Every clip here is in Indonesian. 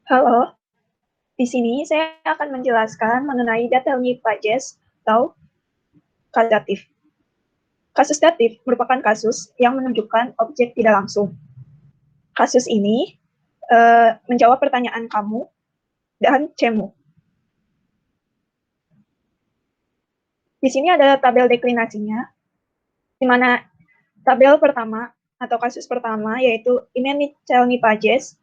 Halo, di sini saya akan menjelaskan mengenai detailnya pages atau kasus datif. Kasus datif merupakan kasus yang menunjukkan objek tidak langsung. Kasus ini menjawab pertanyaan kamu dan cemu. Di sini ada tabel deklinasinya, di mana tabel pertama atau kasus pertama yaitu Imeni pages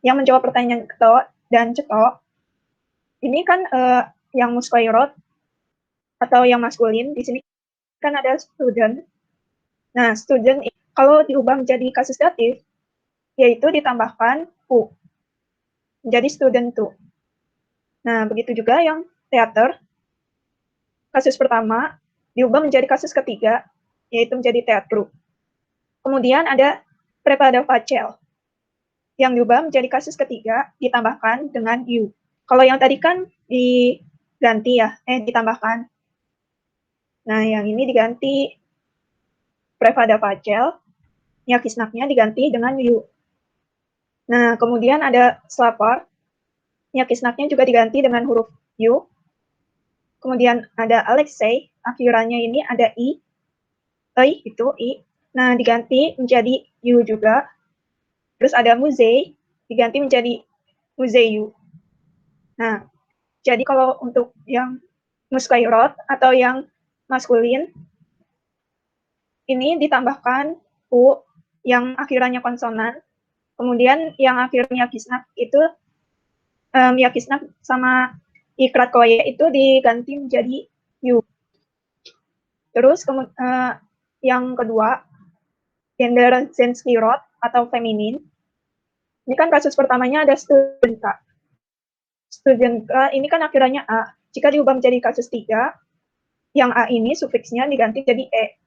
yang menjawab pertanyaan keto dan ceto. Ini kan yang muskoirot atau yang maskulin. Di sini kan ada student. Nah, student kalau diubah menjadi kasus datif, yaitu ditambahkan U, menjadi student to. Nah, begitu juga yang teater, kasus pertama diubah menjadi kasus ketiga, yaitu menjadi teatru. Kemudian ada prepada facel, yang diubah menjadi kasus ketiga, ditambahkan dengan U. Kalau yang tadi kan diganti ya, ditambahkan. Nah, yang ini diganti prepada facel, nyakisnaknya diganti dengan U. Nah, kemudian ada slapar, nyakisnaknya juga diganti dengan huruf U. Kemudian ada Alexei, akhirannya ini ada I. Itu I. Nah, diganti menjadi U juga. Terus ada Muzei, diganti menjadi Muzeiu. Nah, jadi kalau untuk yang muskairot atau yang maskulin, ini ditambahkan U yang akhirannya konsonan. Kemudian yang akhirnya kisnak itu yakisnak sama ikrat koye itu diganti menjadi U. Terus yang kedua, gender zenskirot atau feminin. Ini kan kasus pertamanya ada studentka. Studentka ini kan akhirannya A. Jika diubah menjadi kasus 3, yang A ini sufiksnya diganti jadi E.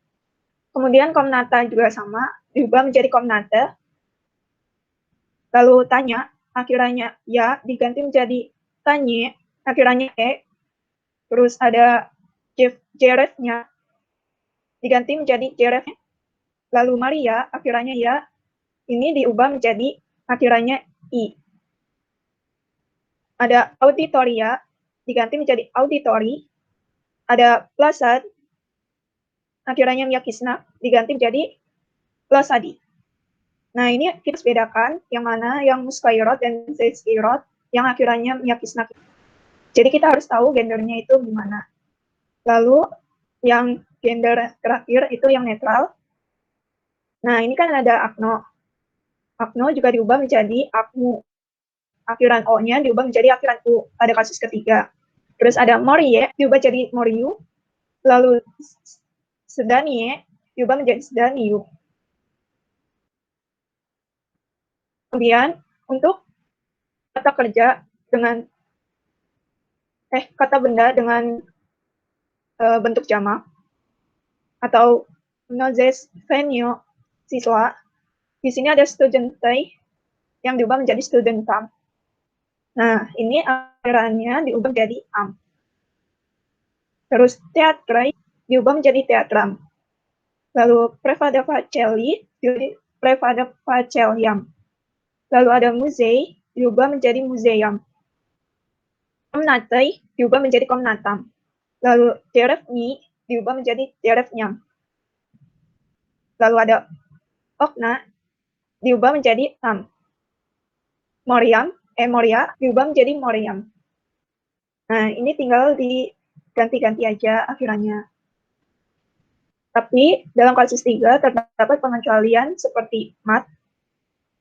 Kemudian komnata juga sama, diubah menjadi komnata. Lalu tanya, akhirannya ya diganti menjadi tanye, akhirannya E. Terus ada jerefnya diganti menjadi jerefnya. Lalu Maria, akhirannya ya, ini diubah menjadi akhirannya I. Ada auditoria, diganti menjadi auditori. Ada plasad, akhirannya yakisna, diganti menjadi plasadi. Nah, ini kita bedakan yang mana yang muskairot dan zeskirot, yang akhirannya yakisna. Jadi kita harus tahu gendernya itu gimana. Lalu yang gender terakhir itu yang netral. Nah, ini kan ada akno. Akno juga diubah menjadi akmu. Akhiran O-nya diubah menjadi akhiran U pada kasus ketiga. Terus ada morie diubah jadi moriu. Lalu sedanie diubah menjadi sedaniu. Kemudian untuk kata kerja dengan kata benda dengan bentuk jamak atau nozes venio siswa. Di sini ada studentei yang diubah menjadi studentam. Nah, ini akhirannya diubah menjadi am. Terus teatrai diubah menjadi teatram. Lalu prevada faceli jadi prevada faceliam. Lalu ada musei diubah menjadi museum. Komnatai diubah menjadi komnatam. Lalu derefni diubah menjadi derefnyam. Lalu ada okna diubah menjadi tam. Moria diubah menjadi moriam. Nah, ini tinggal diganti-ganti aja akhirannya. Tapi dalam kasus 3 terdapat pengecualian seperti mat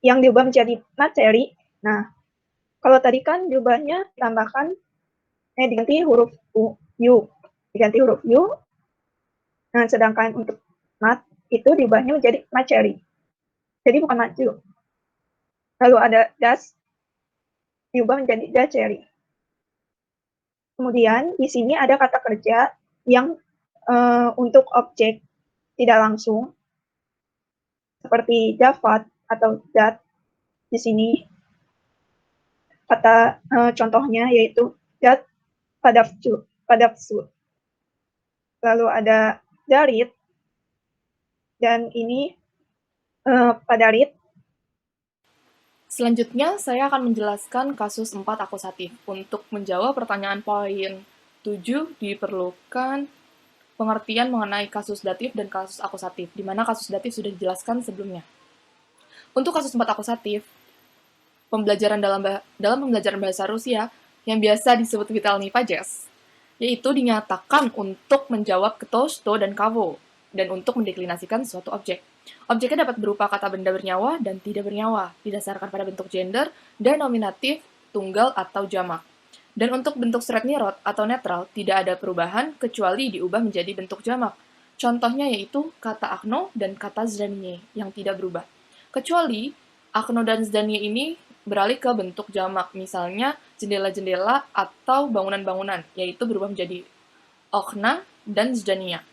yang diubah menjadi materi. Nah, kalau tadi kan diubahnya ditambahkan diganti huruf U. Diganti huruf U. Nah, sedangkan untuk mat itu diubahnya menjadi materi. Jadi bukan maju. Lalu ada das diubah menjadi daceri. Kemudian di sini ada kata kerja yang untuk objek tidak langsung seperti dapat atau dat. Di sini kata contohnya yaitu dat padapsu. Lalu ada darit dan ini padarit. Selanjutnya, saya akan menjelaskan kasus 4 akusatif. Untuk menjawab pertanyaan poin 7 diperlukan pengertian mengenai kasus datif dan kasus akusatif, di mana kasus datif sudah dijelaskan sebelumnya. Untuk kasus 4 akusatif, pembelajaran dalam pembelajaran bahasa Rusia yang biasa disebut Vitalny Pages, yaitu dinyatakan untuk menjawab keto, sto, dan kavo, dan untuk mendeklinasikan suatu objek. Objeknya dapat berupa kata benda bernyawa dan tidak bernyawa, didasarkan pada bentuk gender dan nominatif, tunggal atau jamak. Dan untuk bentuk Srednirod atau netral, tidak ada perubahan kecuali diubah menjadi bentuk jamak. Contohnya yaitu kata akno dan kata zdanie yang tidak berubah. Kecuali akno dan zdanie ini beralih ke bentuk jamak, misalnya jendela-jendela atau bangunan-bangunan, yaitu berubah menjadi okna dan zdania.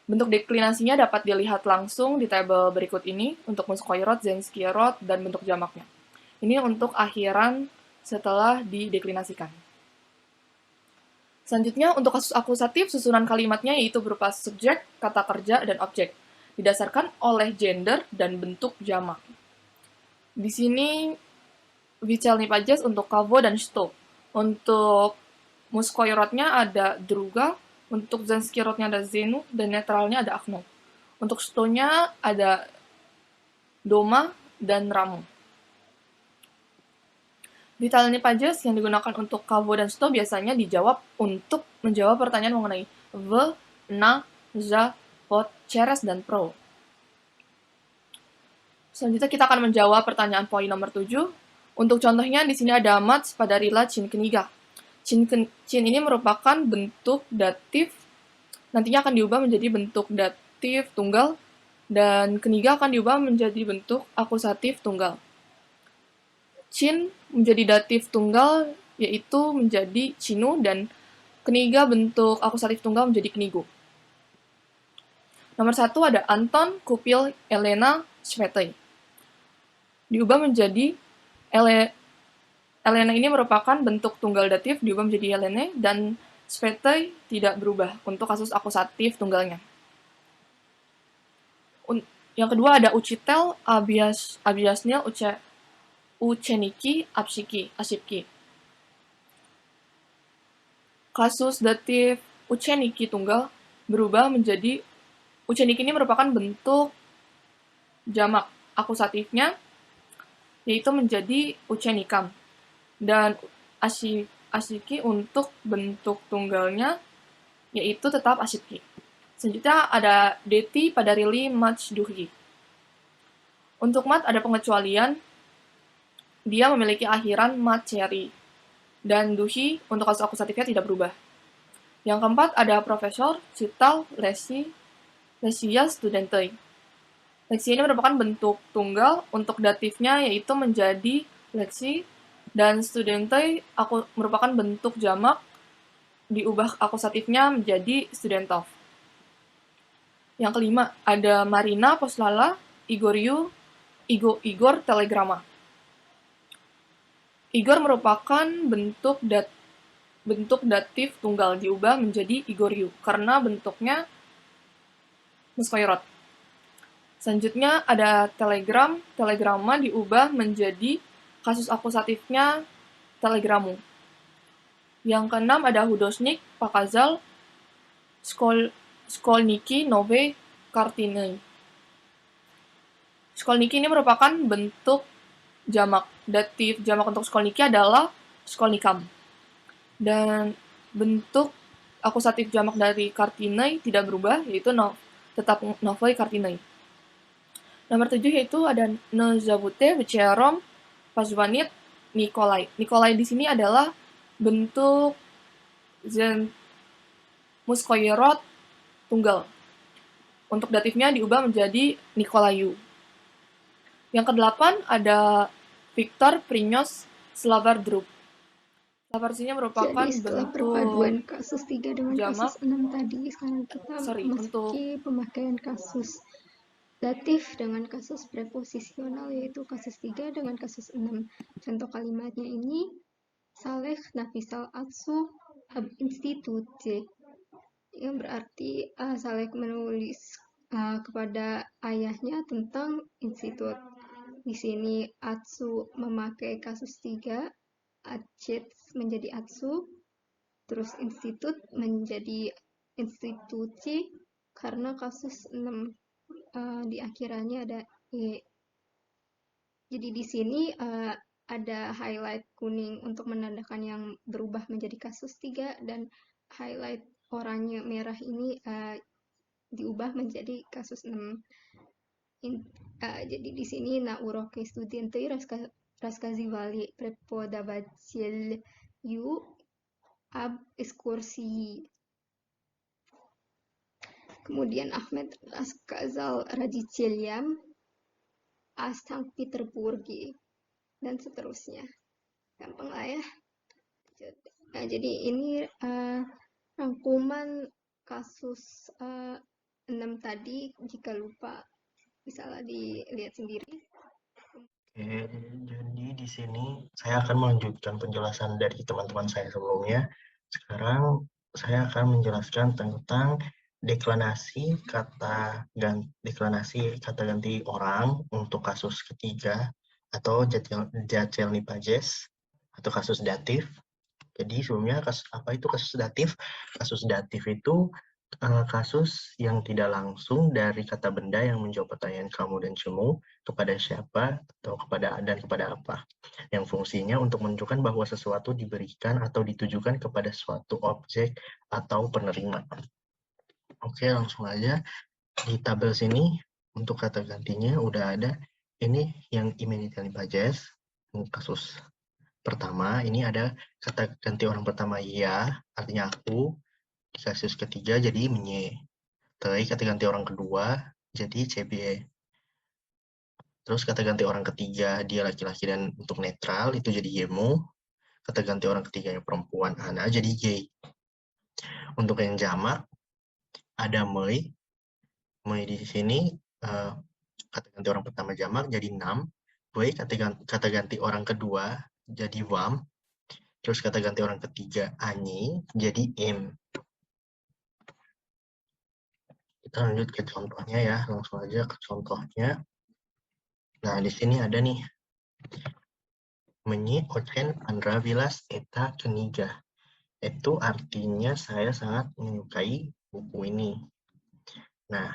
Bentuk deklinasinya dapat dilihat langsung di tabel berikut ini untuk Muskoirod, Zenskirod, dan bentuk jamaknya. Ini untuk akhiran setelah dideklinasikan. Selanjutnya, untuk kasus akusatif, susunan kalimatnya yaitu berupa subjek, kata kerja, dan objek, didasarkan oleh gender dan bentuk jamak. Di sini Vichelny Pages untuk kavo dan sto. Untuk Muskoirodnya ada druga, untuk Zenskirotnya ada zenu, dan netralnya ada akno. Untuk stonya ada doma dan ramu. Vitalny Pages yang digunakan untuk kavo dan sto biasanya dijawab untuk menjawab pertanyaan mengenai v, na, za, pot, ceres, dan pro. Selanjutnya kita akan menjawab pertanyaan poin nomor 7. Untuk contohnya di sini ada mats pada rila chin keniga. Chin ini merupakan bentuk datif, nantinya akan diubah menjadi bentuk datif tunggal, dan keniga akan diubah menjadi bentuk akusatif tunggal. Chin menjadi datif tunggal, yaitu menjadi cinu, dan keniga bentuk akusatif tunggal menjadi kenigu. Nomor 1 ada Anton, Kupil, Elena, Shvetay. Diubah menjadi Elena ini merupakan bentuk tunggal datif diubah menjadi Helene, dan Shvetay tidak berubah untuk kasus akusatif tunggalnya. Yang kedua ada Uchitel, Abiasnil, Ucheniki, Ashipki. Kasus datif Ucheniki tunggal berubah menjadi Ucheniki ini merupakan bentuk jamak akusatifnya, yaitu menjadi Uchenikam. Dan Ashiki untuk bentuk tunggalnya, yaitu tetap Ashipki. Selanjutnya ada Deti pada Rili Matchduhi. Untuk mat ada pengecualian, dia memiliki akhiran matcheri. Dan duhi untuk kasus akusatifnya tidak berubah. Yang keempat ada Profesor, Cital, Lesia, Studentei. Leksi ini merupakan bentuk tunggal, untuk datifnya yaitu menjadi leksi, dan Studentei merupakan bentuk jamak, diubah akusatifnya menjadi Studentov. Yang kelima ada Marina, Poslala, Igor, Telegrama. Igor merupakan bentuk datif tunggal, diubah menjadi Igoryu karena bentuknya Muskoirod. Selanjutnya ada telegrama diubah menjadi kasus akusatifnya telegramu. Yang keenam ada Hudosnik, Pakazal, Skolniki, Nove, Kartinei. Skolniki ini merupakan bentuk jamak. Datif jamak untuk Skolniki adalah Skolnikam. Dan bentuk akusatif jamak dari Kartinei tidak berubah, yaitu tetap Novoi Kartinei. Nomor 7 yaitu ada Nezabute, Becerom, Pazvanit, Nikolai. Nikolai di sini adalah bentuk Muskoirod tunggal. Untuk datifnya diubah menjadi Nikolayu. Yang kedelapan ada Viktor, Prinyos, Slavardrup. Slavardrup merupakan Jadi setelah bentuk perpaduan kasus 3 dengan jamak. kasus 6 tadi, sekarang kita memasuki pemakaian kasus datif dengan kasus preposisional, yaitu kasus 3 dengan kasus 6. Contoh kalimatnya ini, Saleh Nafisal Atsu Hab Institute, yang berarti Saleh menulis kepada ayahnya tentang institut. Di sini Atsu memakai kasus 3, Acet menjadi Atsu, terus institut menjadi institusi karena kasus 6 di akhirannya ada E. Jadi di sini ada highlight kuning untuk menandakan yang berubah menjadi kasus 3 dan highlight oranye merah ini diubah menjadi kasus 6. Jadi di sini na uroke studentei raskazivali prepodavaciel yu ab ekskursi. Kemudian Ahmed Raskazal Radiceliam a Sankt Peterburgi dan seterusnya. Gampang lah ya. Nah, jadi ini rangkuman kasus 6 tadi, jika lupa bisa dilihat sendiri. Oke, jadi di sini saya akan melanjutkan penjelasan dari teman-teman saya sebelumnya. Sekarang saya akan menjelaskan tentang deklinasi kata ganti orang untuk kasus ketiga atau Jacelny Pages atau kasus datif. Jadi sebelumnya apa itu kasus datif? Kasus datif itu kasus yang tidak langsung dari kata benda yang menjawab pertanyaan kamu dan cemu kepada siapa atau kepada apa, yang fungsinya untuk menunjukkan bahwa sesuatu diberikan atau ditujukan kepada suatu objek atau penerima. Oke, langsung aja di tabel sini untuk kata gantinya udah ada. Ini yang immediately pages, kasus pertama. Ini ada kata ganti orang pertama ya, artinya aku. Di kasus ketiga jadi menye. Terus kata ganti orang kedua jadi CB. Terus kata ganti orang ketiga dia laki-laki dan untuk netral itu jadi yemu. Kata ganti orang ketiganya perempuan ana jadi gay. Untuk yang jamak ada mei. Mei di sini kata ganti orang pertama jamak jadi nam. Wei kata ganti orang kedua jadi wam. Terus kata ganti orang ketiga anyi jadi im. Kita lanjut ke contohnya ya, langsung aja ke contohnya. Nah, di sini ada nih. Menyi ocen pandravilas eta keniga. Itu artinya saya sangat menyukai buku ini. Nah,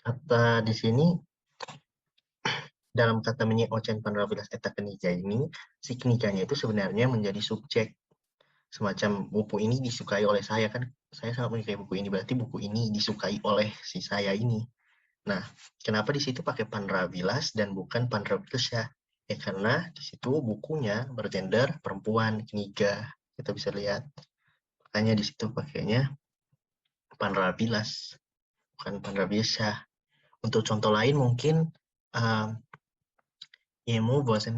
kata di sini dalam kata menyi ocen pandravilas eta keniga ini, si keniganya itu sebenarnya menjadi subjek. Semacam buku ini disukai oleh saya, kan saya sangat menyukai buku ini, berarti buku ini disukai oleh si saya ini. Nah, kenapa di situ pakai pandravilas dan bukan pandravilasya? Ya karena di situ bukunya bergender perempuan, keniga. Kita bisa lihat. Makanya di situ pakainya pandravilas, bukan pandravilasya. Untuk contoh lain mungkin Yemu vozem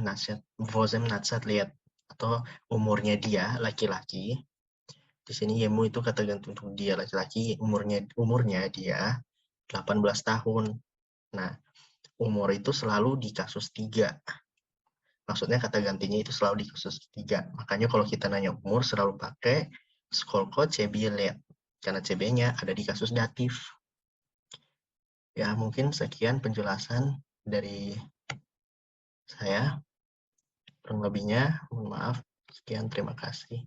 natsat lihat atau umurnya dia laki-laki. Di sini Yemu itu kata ganti untuk dia laki-laki, umurnya dia 18 tahun. Nah, umur itu selalu di kasus 3. Maksudnya kata gantinya itu selalu di kasus 3. Makanya kalau kita nanya umur selalu pakai skolko CB lihat. Karena CB-nya ada di kasus datif. Ya, mungkin sekian penjelasan dari saya. Kurang lebihnya, mohon maaf. Sekian, terima kasih.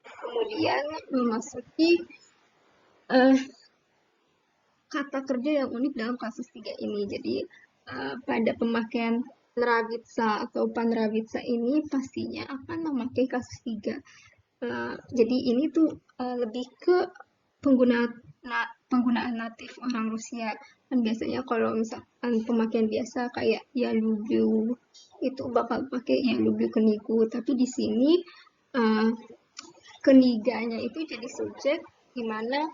Kemudian memasuki kata kerja yang unik dalam kasus 3 ini. Jadi pada pemakaian Nravitsa atau Panravitsa ini pastinya akan memakai kasus 3. Jadi ini tuh lebih ke penggunaan natif orang Rusia. Kan biasanya kalau misalkan pemakaian biasa kayak ya lubiu itu bakal pakai ya lubiu kenigu. Tapi di sini keniganya itu jadi subjek di mana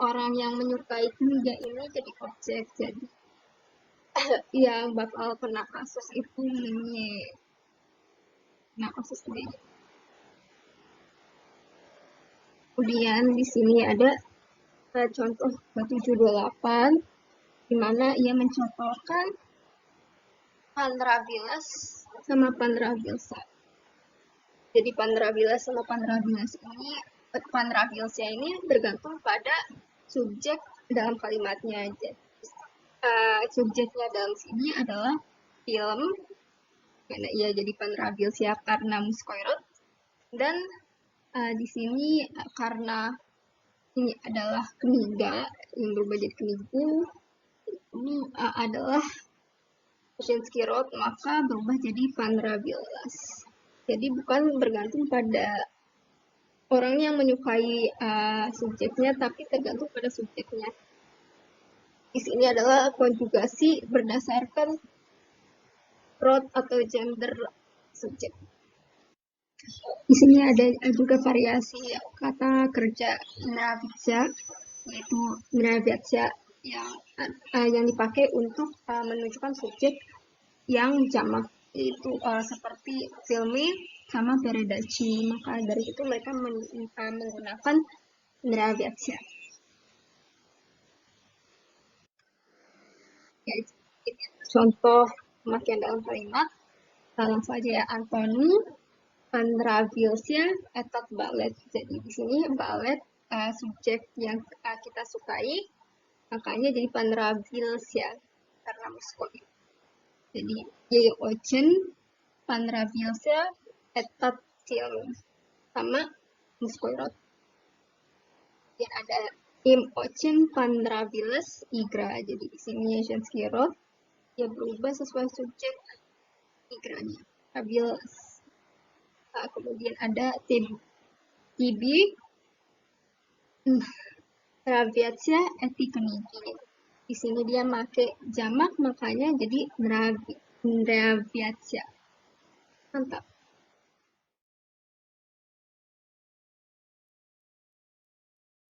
orang yang menyukai keniga ini jadi objek. Jadi yang bakal kena kasus itu ini. Nah, kasus ini. Kemudian di sini ada contoh 728 di mana ia mencontohkan Pandravilas sama Pandravilsa. Jadi Pandravilas sama Pandravilas ini Panravilsia ini bergantung pada subjek dalam kalimatnya aja. Subjeknya dalam sini adalah film, karena ia jadi Panravilsia karena Muskoirot, dan di sini karena ini adalah kniga yang berubah jadi knigu, ini adalah Oceansky Road, maka berubah jadi Panravilas. Jadi bukan bergantung pada orang yang menyukai subjeknya, tapi tergantung pada subjeknya. Di sini adalah konjugasi berdasarkan root atau gender subjek. Di sini ada juga variasi kata kerja Nravitsa, yaitu Nravitsa yang dipakai untuk menunjukkan subjek yang jamak, yaitu seperti filmi sama peredachi. Maka dari itu mereka menggunakan Nravitsa. Ya, contoh pemakaian dalam kalimat, langsung aja ya. Antoni Panravilsia etat balet. Jadi di sini balet subjek yang kita sukai, makanya jadi Panravilsia karena Muskoirot. Jadi ye ochen Panravilsia etat film sama Muskoirot. Dan ada im ochen Panraviles igra. Jadi di sini Oceansky Road ya berubah sesuai subjek igranya. Raviles. Kemudian ada tibi Nravitsa etikoniki. Di sini dia pakai jamak, makanya jadi Nravitsa. Mantap.